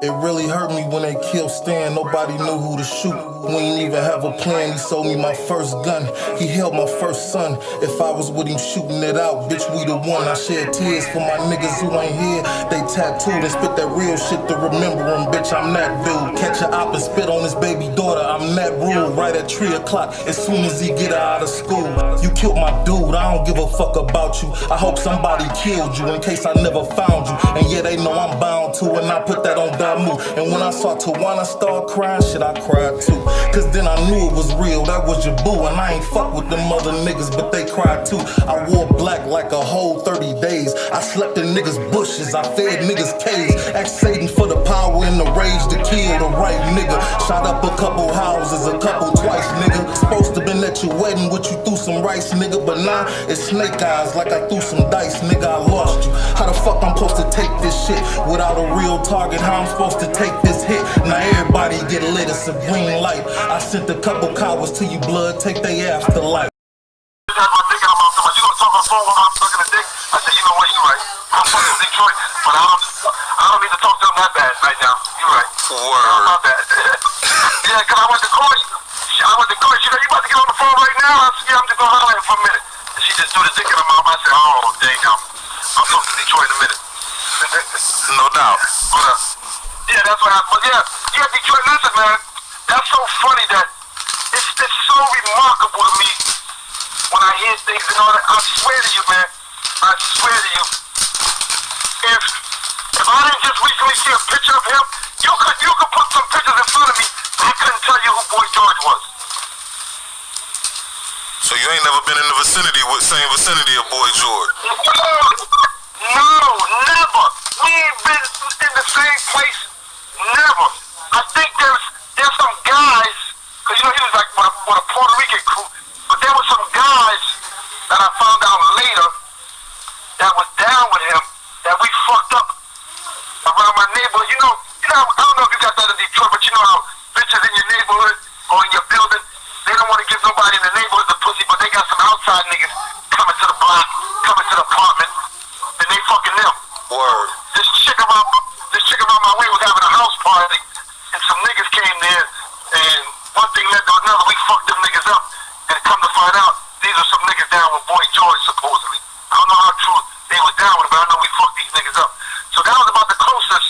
It really hurt me when they killed Stan, nobody knew who to shoot. We ain't even have a plan, he sold me my first gun. He held my first son, if I was with him shooting it out, bitch we the one. I shed tears for my niggas who ain't here. They tattooed and spit that real shit to remember him, bitch I'm that dude. Catch a op and spit on his baby daughter, I'm that rule. Right at 3 o'clock, as soon as he get her out of school. You killed my dude, I don't give a fuck about you. I hope somebody killed you in case I never found you. And yeah, they know I'm bound to, and I put that on Damu. And when I saw Tawana start crying, shit, I cried too. Cause then I knew it was real, that was your boo. And I ain't fuck with them other niggas, but they cried too. I wore black like a whole 30 days. I slept in niggas' bushes, I fed niggas' caves. Asked Satan for the power and the rage to kill the right nigga. Shot up a couple houses, a couple twice, nigga. Supposed to been at your wedding with you threw some rice, nigga. But nah, it's snake eyes like I threw some dice, nigga. I lost you. How the fuck I'm supposed to take this shit without a real target? How I'm supposed to take this hit? Now everybody get lit, it's a green light. I sent a couple cowards to you, blood, take they afterlife. You gonna talk on the phone while I'm sucking a dick? I said, you know what, you're right. I'm fucking Detroit, but I don't need to talk to them that bad right now. You're right. Word. Not bad. Yeah, cause I went to court. She said, you about to get on the phone right now? I said, yeah, I'm just gonna holler at her for a minute. And she just threw the dick in her mouth. I said, oh, dang, I'm talking to Detroit in a minute. No doubt. But, yeah, that's what happened. But yeah, Detroit, listen, man. That's so funny that it's so remarkable to me when I hear things and all that. I swear to you, man. I swear to you. If I didn't just recently see a picture of him, you could put some pictures in front of me. I couldn't tell you who Boy George was. So you ain't never been in the same vicinity of Boy George? No, never. We ain't been in the same place. Never. I think there's some guys, cause you know he was like with a Puerto Rican crew, but there were some guys that I found out later that was down with him that we fucked up around my neighborhood. You know, I don't know if you got that in Detroit, but you know how bitches in your neighborhood or in your building, they don't want to give nobody in the neighborhood the pussy, but they got some outside niggas coming to the block, coming to the apartment, and they fucking them. Word. This chick around my way was having a house party, and some niggas came there, and one thing led to another. We fucked them niggas up, and come to find out, these are some niggas down with Boy George, supposedly. I don't know how true they was down with it, but I know we fucked these niggas up. So that was about the closest.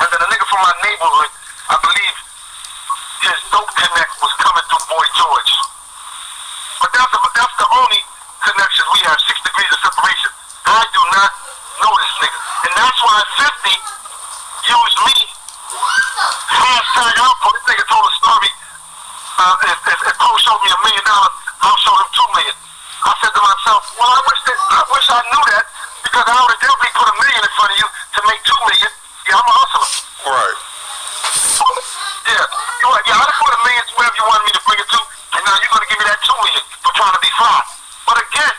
And then a nigga from my neighborhood, I believe his dope connect was coming through Boy George. But that's the only connection we have, 6 degrees of separation. I do not know this nigga. And that's why 50 used me, hashtag Alpo. This nigga told a story. If Poe showed me $1 million, I'll show him $2 million. I said to myself, well, I wish I knew that, because I would have definitely put $1 million in front of you to make $2 million. Yeah, I'm a hustler. Right. Yeah, you're right. Yeah, I'd have put $1 million wherever you wanted me to bring it to, and now you're gonna give me that $2 million for trying to be fly. But again,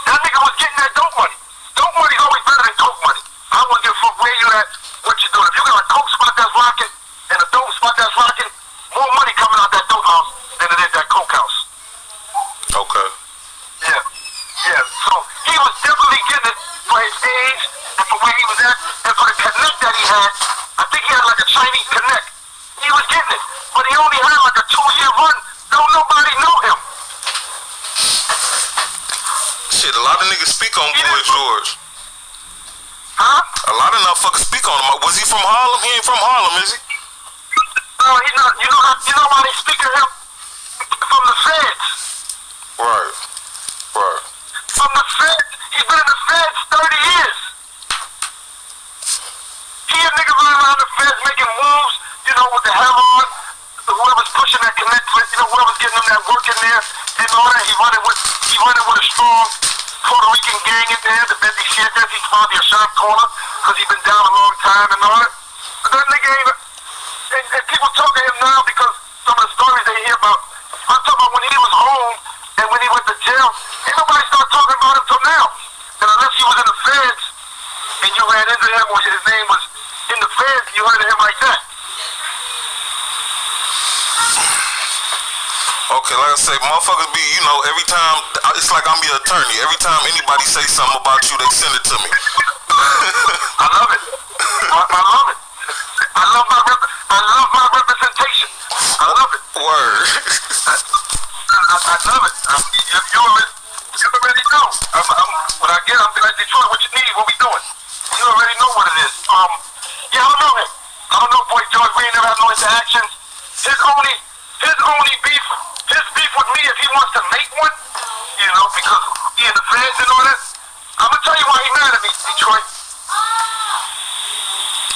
that nigga was getting that dope money. Dope money's always better than coke money. I wouldn't give a fuck where you at, what you doing. If you got a coke spot that's rocking and a dope spot that's rocking, more money coming out that dope house than it is that coke house. Okay. Yeah. So he was definitely getting it for his age and for where he was at and for the connect that he had. I think he had like a Chinese connect. He was getting it, but he only had like a 2-year run. Don't nobody know him. Shit, a lot of niggas speak on Boy George. Huh? A lot of motherfuckers speak on him. Was he from Harlem? He ain't from Harlem, is he? No, he not. You know why they speak of him? From the feds. Right. From the feds. He's been in the feds 30 years. He a nigga running around the feds making moves, you know, with the hammer on. Whoever's pushing that connect with, you know, whoever's getting him that work in there and all that. He running with a strong Puerto Rican gang in there, the Betty Sientes. He's probably a shot caller because he's been down a long time and all that. But that nigga ain't, and people talk to him now because some of the stories they hear about. I'm talking about when he was home and when he went to jail. Ain't nobody started talking about him till now. And unless he was in the feds and you ran into him or his name was in the feds, you heard of him like that. Okay, like I say, motherfuckers be, you know, every time, it's like I'm your attorney. Every time anybody say something about you, they send it to me. I love it. I love it. Word. I love it. You already know. When I get, I'm like, Detroit, what you need? What we doing? You already know what it is. Yeah, I don't know him. I don't know Boy George. We ain't never had no interactions. His only beef, his beef with me, if he wants to make one, you know, because he in the feds and all that. I'm gonna tell you why he mad at me, Detroit.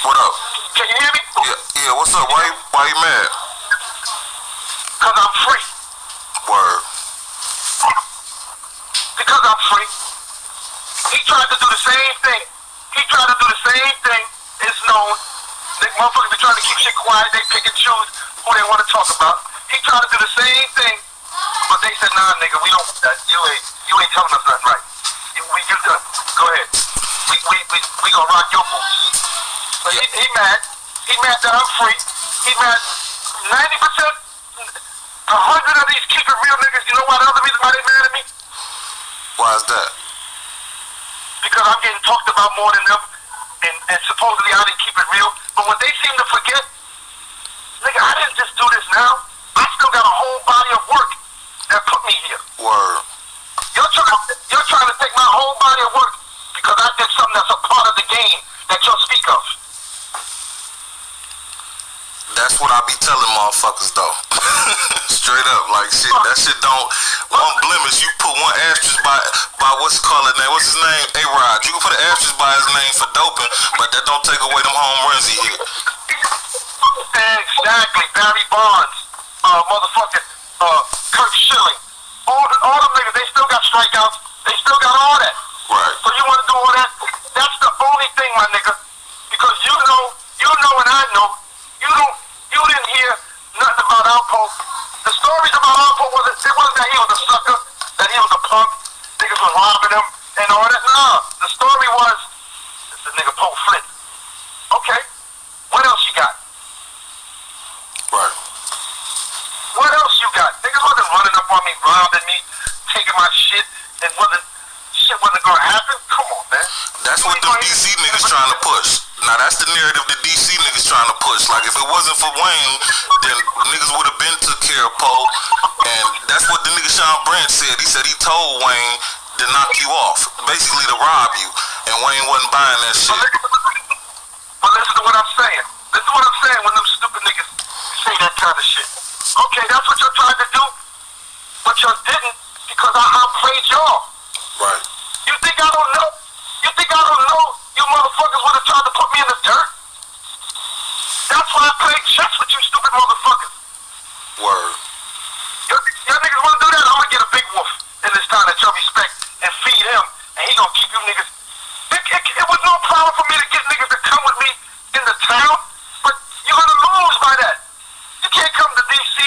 What up? Can you hear me? Yeah. What's up? Why you mad? Because I'm free. Word. Because I'm free. He tried to do the same thing. It's known. The motherfuckers be trying to keep shit quiet. They pick and choose who they want to talk about. He tried to do the same thing, but they said, nah, nigga, we don't want that. You ain't telling us nothing right. Go ahead. We gonna rock your boots. But he mad. He mad that I'm free. He mad 90%, 100 of these keep it real niggas. You know why the other reason why they mad at me? Why is that? Because I'm getting talked about more than them, and supposedly I didn't keep it real. But what they seem to forget, nigga, I didn't just do this now. I still got a whole body of work that put me here. Word. You're trying to take my whole body of work because I did something that's a part of the game that you'll speak of. That's what I be telling motherfuckers though. Straight up, like shit. That shit don't. One blemish, you put one asterisk by what's called name. What's his name? Rd. You can put an asterisk by his name for doping, but that don't take away them home runs he hit. Exactly. Barry Bonds, motherfucking Kirk Schilling, all them niggas. They still got strikeouts. They still got all that. Right. So you want to do all that? That's the only thing, my nigga. Because you know, and I know. You didn't hear nothing about Alpo. The stories about Alpo wasn't that he was a sucker, that he was a punk, niggas was robbing him and all that. Nah, the story was it's the nigga Poe Flint. Okay, what else you got? Right. What else you got? Niggas wasn't running up on me, robbing me, taking my shit, and shit wasn't gonna happen. Come on, man. That's what them DC niggas trying to push. Now that's the narrative the DC niggas trying to push. Like if it wasn't for Wayne, then niggas would have been took care of Poe. And that's what the nigga Sean Branch said. He said he told Wayne to knock you off, basically to rob you. And Wayne wasn't buying that shit. But listen to what I'm saying. Listen to what I'm saying when them stupid niggas say that kind of shit. Okay, that's what you're trying to do, but you didn't because I outplayed y'all. Right. You think I don't know? You motherfuckers would have tried to put me in the dirt. That's why I played chess with you stupid motherfuckers. Word. Y'all niggas wanna do that? I'm gonna get a big wolf in this town that y'all respect and feed him, and he gonna keep you niggas. It was no problem for me to get niggas to come with me in the town, but you're gonna lose by that. You can't come to DC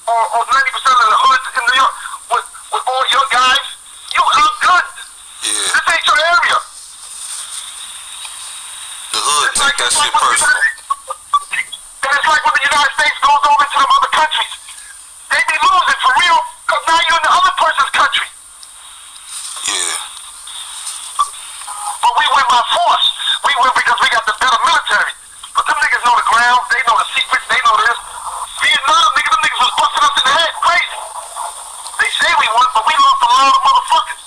or 90% of the hoods in New York with all your guys. You outgunned. Yeah. This ain't your area. The hood take that shit personal. And it's like when the United States goes over to them other countries. They be losing for real, because now you're in the other person's country. Yeah. But we win by force. We win because we got the better military. But them niggas know the ground, they know the secrets, they know this. Vietnam, niggas, them niggas was busting us in the head, crazy. They say we won, but we lost a lot of motherfuckers.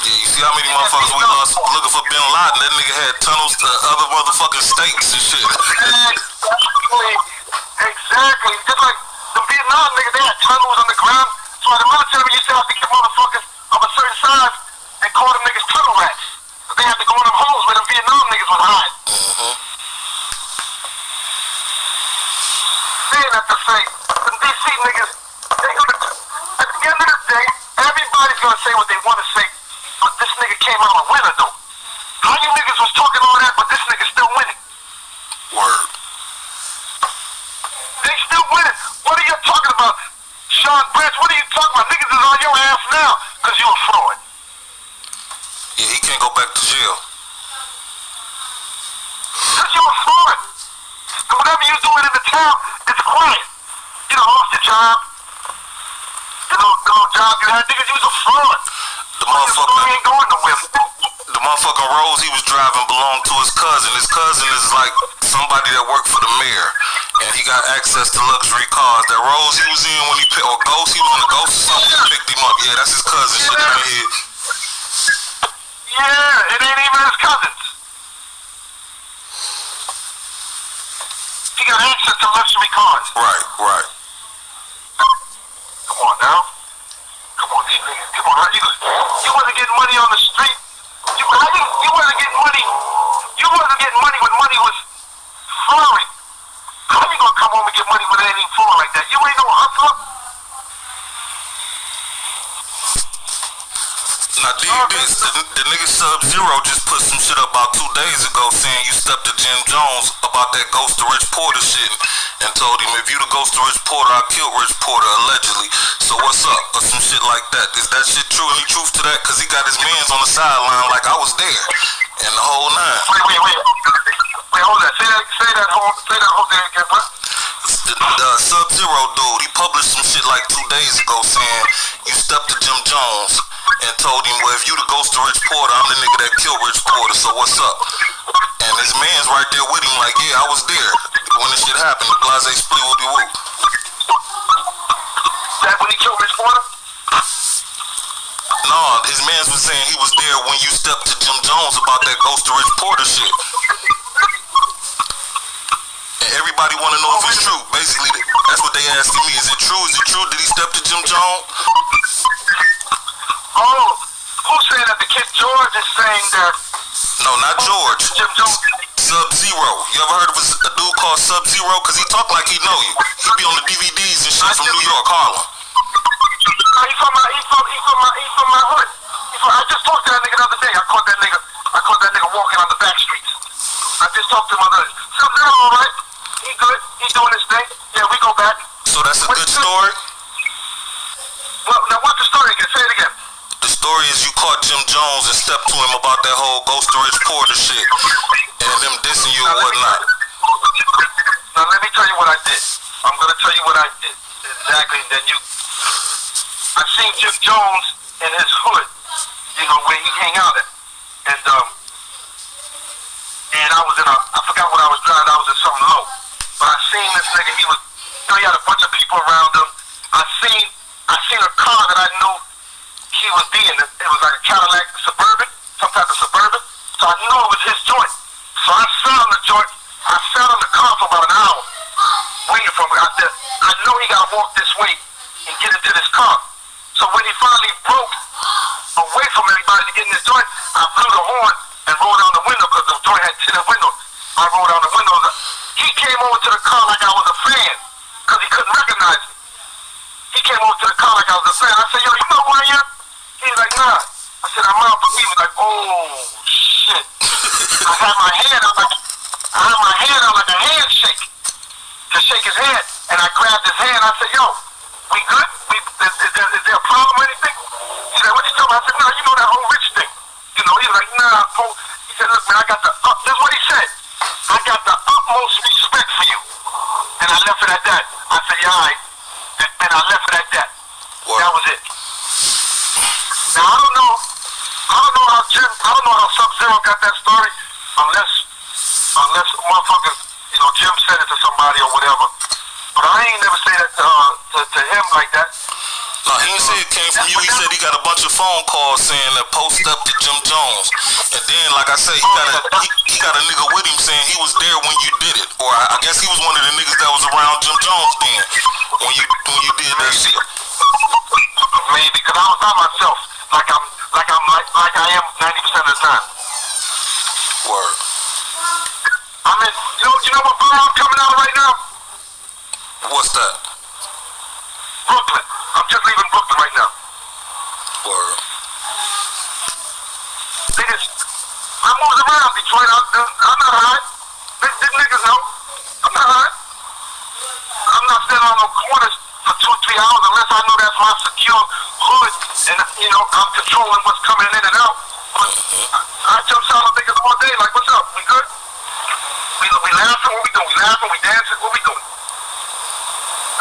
Yeah, you see how many motherfuckers we lost looking for Bin Laden? That nigga had tunnels to other motherfucking states and shit. Exactly. Just like the Vietnam niggas, they had tunnels on the ground. So the military used to have to get motherfuckers of a certain size and call them niggas tunnel rats. But they had to go in them holes where the Vietnam niggas was hiding. Saying that to say, the DC niggas, at the end of the day, everybody's gonna say what they want to say. But this nigga came out a winner though. How you niggas was talking all that, but this nigga's still winning? Word. They still winning. What are you talking about? Sean Branch, what are you talking about? Niggas is on your ass now, because you a fraud. Yeah, he can't go back to jail. Because you a fraud. And whatever you doing in the town, it's quiet. You done lost your job. The little job you had, niggas, you was a fraud. The motherfucker ain't going nowhere. The motherfucking Rolls he was driving belonged to his cousin. His cousin is like somebody that worked for the mayor. And he got access to luxury cars. That Rose he was in when he picked, or Ghost, he was in a Ghost or something. He picked him up. Yeah, that's his cousin. Shit in the head. Yeah, it ain't even his cousins. He got access to luxury cars. Right, right. Come on now. Come on, these niggas. Come on, you wasn't getting money on the street. You wasn't getting money. You wasn't getting money when money was flowing. How you gonna come home and get money when it ain't even flowing like that? You ain't no hustler. Now, dig this. The nigga Sub-Zero just put some shit up about 2 days ago saying you stepped to Jim Jones about that Ghost to Rich Porter shit and told him if you the Ghost to Rich Porter, I killed Rich Porter, allegedly. So what's up? Or some shit like that. Is that shit true? Any truth to that? Because he got his mans on the sideline like I was there. And the whole nine. Wait, hold that. Say that whole thing again, bro. The Sub-Zero dude, he published some shit like 2 days ago saying you stepped to Jim Jones and told him, well, if you the Ghost to Rich Porter, I'm the nigga that killed Rich Porter, so what's up? And his man's right there with him like, yeah, I was there when this shit happened. The Blase split woody whoop. That when he killed Rich Porter? No, his man's was saying he was there when you stepped to Jim Jones about that Ghost to Rich Porter shit. And everybody want to know if it's true. Basically, that's what they asking me. Is it true? Is it true? Did he step to Jim Jones? Oh, who's saying that the kid George is saying that? No, not George. Jim Jones. Sub-Zero. You ever heard of a dude called Sub-Zero? Because he talk like he know you. He be on the DVDs and shit from New York, Harlem. He's from my hood. I just talked to that nigga the other day. I caught that nigga walking on the back streets. I just talked to him the other day. Sub-Zero, all right? He good. He doing his thing. Yeah, we go back. So that's a good story? Well, now what's the story again? Say it again. The story is you caught Jim Jones and stepped to him about that whole Ghost to Rich Porter shit and them dissing you and whatnot. Now let me tell you what I did. I'm gonna tell you what I did. Exactly. And then I seen Jim Jones in his hood, you know, where he hang out at. And I was I forgot what I was driving, I was in something low. But I seen this nigga, he had a bunch of people around him. I seen a car that I knew he was in. It was like a Cadillac Suburban, some type of Suburban. So I knew it was his joint. So I sat on the joint. I sat on the car for about an hour, waiting for me. I know he got to walk this way and get into this car. So when he finally broke away from everybody to get in this joint, I blew the horn and rolled down the window because the joint had tinted windows. I rolled down the window. He came over to the car like I was a fan because he couldn't recognize me. He came over to the car like I was a fan. I said, yo, you know who I am? He's like, nah. I said, I'm out for me. He was like, oh, shit. I had my hand out like a handshake to shake his hand. And I grabbed his hand. I said, yo, we good? Is there a problem or anything? He said, what you talking about? I said, no, you know that whole rich thing. You know, he was like, nah, Paul. He said, look, man, this is what he said. I got the utmost respect for you. And I left it at that. I said, yeah, all right. And I left it at that. What? That was it. Now, I don't know how Sub-Zero got that story, unless motherfuckers, you know, Jim said it to somebody or whatever. But I ain't never say that to him like that. No, he didn't say it came from you. He said he got a bunch of phone calls saying that post up to Jim Jones. And then, like I said, he got a nigga with him saying he was there when you did it. Or I guess he was one of the niggas that was around Jim Jones then when you did that shit. Maybe because I was by myself, like I am 90% of the time. Word. I mean, you know what bar I'm coming out right now? What's that? Brooklyn. I'm just leaving Brooklyn right now. Word. I moved around Detroit. I'm not high. These niggas know. I'm not high. I'm not standing on no corners for 2-3 hours unless I know that's my secure hood and, you know, I'm controlling what's coming in and out. But I jump out on niggas all day like, what's up? We good? We laughing? What we doing? We laughing? We dancing? What we doing?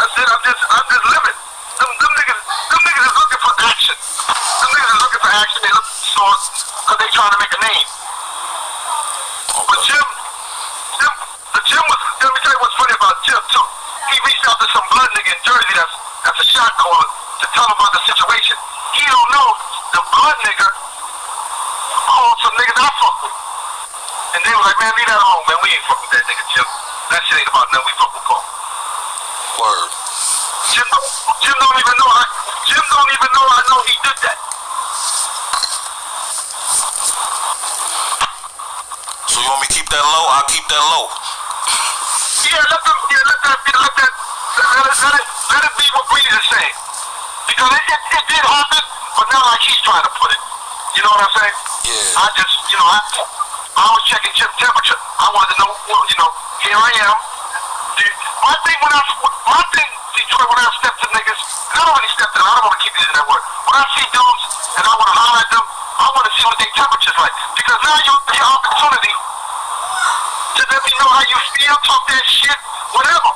That's it. I'm just living. Them niggas is looking for action. Them niggas is looking for action. They look for source because they trying to make a name. But Jim was, let me tell you what's funny about Jim too. to some blood nigga in Jersey that's a shot caller to tell him about the situation. He don't know the blood nigga called some niggas I fuck with. And they were like, man, leave that alone, man. We ain't fuck with that nigga, Jim. That shit ain't about nothing. We fuck with Paul. Word. Jim don't even know I know he did that. So you want me to keep that low? I'll keep that low. Yeah, let it be what Breeze is saying. Because it did happen, but not like he's trying to put it. You know what I'm saying? Yeah. I just, I was checking Jim's temperature. I wanted to know, well, here I am. My thing, Detroit, when I step to niggas, I don't really step to them. I don't want to keep using that word. When I see dudes and I want to holler at them, I want to see what their temperature's like. Because now you have the opportunity to let me know how you feel, talk that shit, whatever.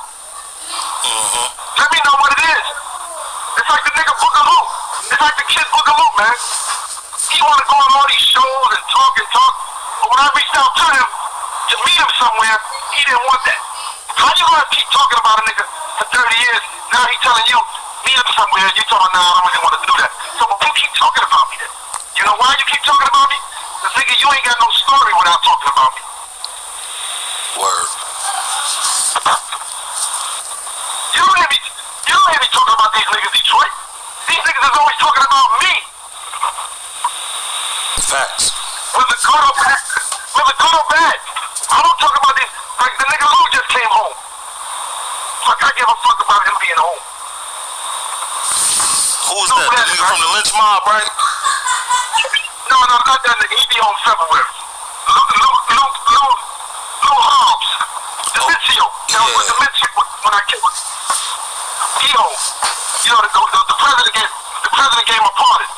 Let me know what it is. It's like the nigga Boogaloo. It's like the kid Boogaloo, man. He want to go on all these shows and talk. But when I reached out to him to meet him somewhere, he didn't want that. How you gonna keep talking about a nigga for 30 years? Now he telling you, meet him somewhere, and you telling, nah, I don't really want to do that. So you keep talking about me then. You know why you keep talking about me? Because nigga, you ain't got no story without talking about me. Word. You don't hear me talking about these niggas, Detroit. These niggas is always talking about me. Facts. Whether good or bad. I don't talk about this. Like the nigga Lou just came home. Fuck, I give a fuck about him being home. Who's that? The nigga from the lynch mob, right? No, not that nigga. He be home February. Lou Hobbs. Demencio. Demencio when I killed him. He home. The president gave him a pardon.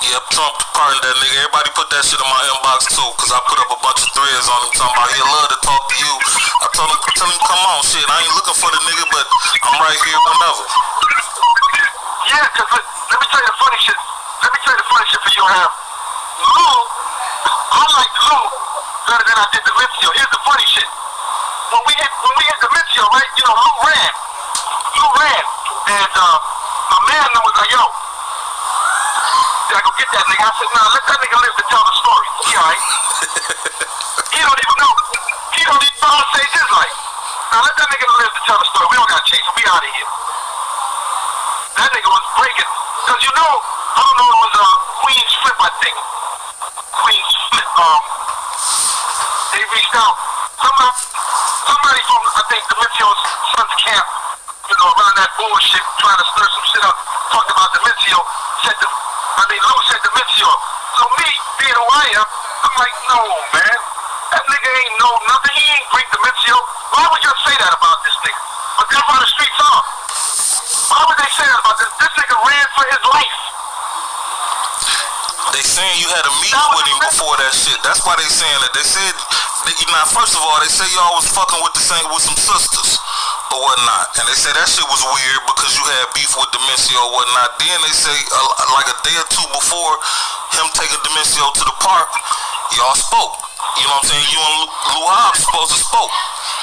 Yep, Trump pardoned that nigga. Everybody put that shit in my inbox too, cause I put up a bunch of threads on him talking about he'll love to talk to you. I told him, come on, shit. I ain't looking for the nigga, but I'm right here whenever. Yeah, cause let me tell you the funny shit. For you, Ham. Lou, I like Lou better than I did Demencio. Here's the funny shit. When we hit Demencio, right? Lou ran, and my man was like, yo. I go get that nigga. I said, nah, let that nigga live to tell the story. He alright. He don't even know how to save his life. Now let that nigga live to tell the story. We don't gotta chase him. We out of here. That nigga was breaking. Cause I don't know, it was Queen's Flip, I think. Queen's Flip. They reached out. Somebody from, I think, Demencio's son's camp, around that bullshit, trying to stir some shit up, talked about Demencio, Lou said Demencio. So me, being who I am, I'm like, no, man. That nigga ain't know nothing. He ain't bring Demencio. Why would you say that about this nigga? But that's how the streets are. Why would they say that about this? This nigga ran for his life. They saying you had a meeting with him before that shit. That's why they saying that. They said, first of all, they say y'all was fucking with some sisters or whatnot. And they say that shit was weird because you had beef with Demencio or whatnot. Then they say, like a day or two before him taking Demencio to the park, y'all spoke. You know what I'm saying? You and Lou Hobbs supposed to spoke.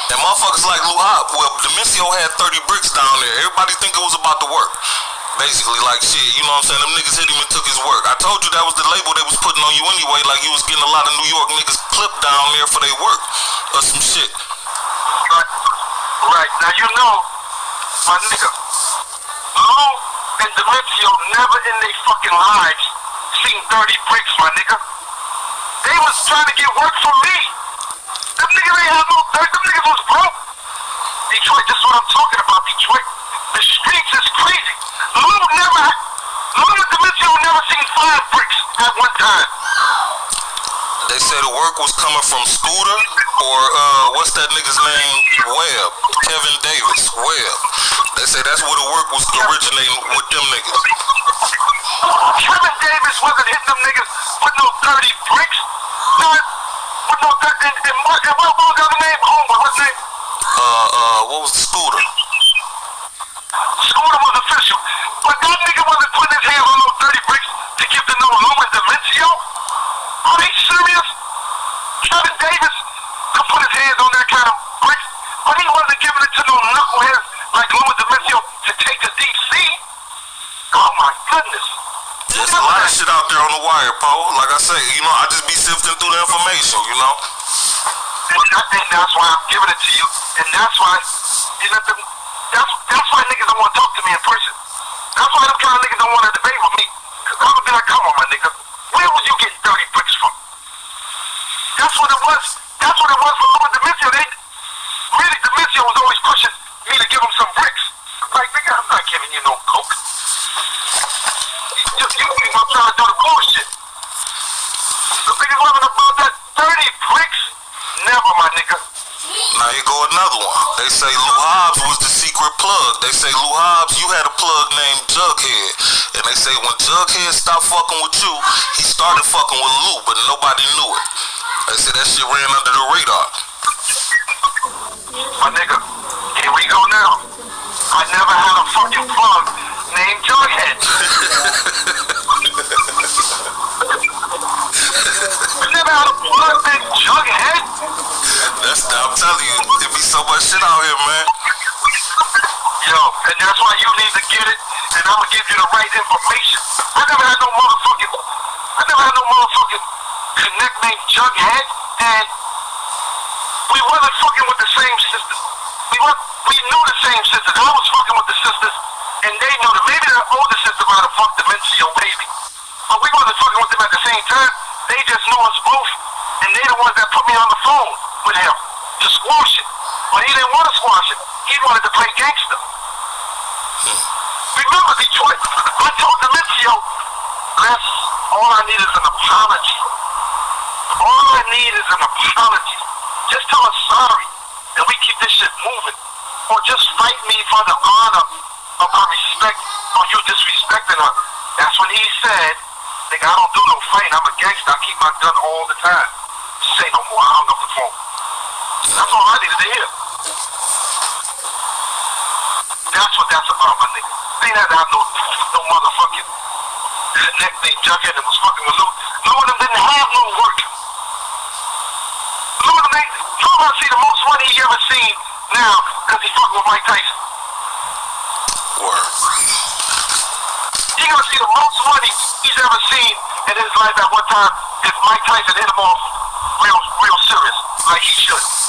And motherfuckers like Lou Hobbs, well, Demencio had 30 bricks down there. Everybody think it was about the work. Basically, like shit, you know what I'm saying? Them niggas hit him and took his work. I told you that was the label they was putting on you anyway, like you was getting a lot of New York niggas clipped down there for their work or some shit. Right. Now my nigga, Lou and Demencio never in their fucking lives seen 30 bricks, my nigga. They was trying to get work from me. Them niggas ain't have no dirt. Them niggas was broke. Detroit, this is what I'm talking about, Detroit. The streets is crazy. Lou and Demencio never seen 5 bricks at one time. They say the work was coming from Scooter or what's that nigga's name? Webb. Kevin Davis. Webb. They say that's where the work was originating with them niggas. Kevin Davis wasn't hitting them niggas with no 30 bricks. With no 30. And what was the other name? Homeboy, what's his name? What was the Scooter? Scooter was official. But that nigga wasn't putting his hands on those 30 bricks to give to no Lou and Demencio. Are they serious? Kevin Davis could put his hands on that kind of bricks, but he wasn't giving it to no knuckleheads like Lou and Demencio take to DC. Oh my goodness. There's a lot of shit out there on the wire, Poe. Like I say, you know, I just be sifting through the information, you know. And that's why I'm giving it to you. And that's why, you know, that's why niggas don't want to talk to me in person. That's why them kind of niggas don't want to debate with me. Because I would be like, come on, my nigga. Where was you getting 30 bricks from? That's what it was. That's what it was for Louis Demencio. Really, Demencio was always pushing me to give him some bricks. Like, nigga, I'm not giving you no coke. You think I'm trying to do the bullshit. The niggas wasn't about that 30 bricks. Never, my nigga. Now here go another one. They say Lou Hobbs was the secret plug. They say Lou Hobbs, you had a plug named Jughead. And they say when Jughead stopped fucking with you, he started fucking with Lou, but nobody knew it. They say that shit ran under the radar. My nigga, here we go now. I never had a fucking plug named Jughead. I never had a plug named Jughead. I'm telling you, there be so much shit out here, man. Yo, and that's why you need to get it, and I'm gonna give you the right information. I never had no motherfucking connect named Jughead, and we wasn't fucking with the same sisters. We knew the same sisters. I was fucking with the sisters, and they knew that maybe the older sister might have fucked Demencio, maybe. But we wasn't fucking with them at the same time. They just knew us both, and they the ones that put me on the phone with him to squash it. But he didn't want to squash it. He wanted to play gangster. Remember, Detroit, I told Demencio, Les, all I need is an apology. All I need is an apology. Just tell us sorry, and we keep this shit moving. Or just fight me for the honor of her respect, or you disrespecting her. That's when he said, nigga, I don't do no fighting. I'm a gangster. I keep my gun all the time. Say no more. I hung up the phone. That's all I needed to hear. That's what that's about, my nigga. They ain't had to have no motherfucking connect named Jughead that was fucking with Lou. Lou and them didn't have no work. Lou and them, Lou gonna see the most money he ever seen now because he fucking with Mike Tyson. Word. He gonna see the most money he's ever seen in his life at one time if Mike Tyson hit him off real serious, like he should.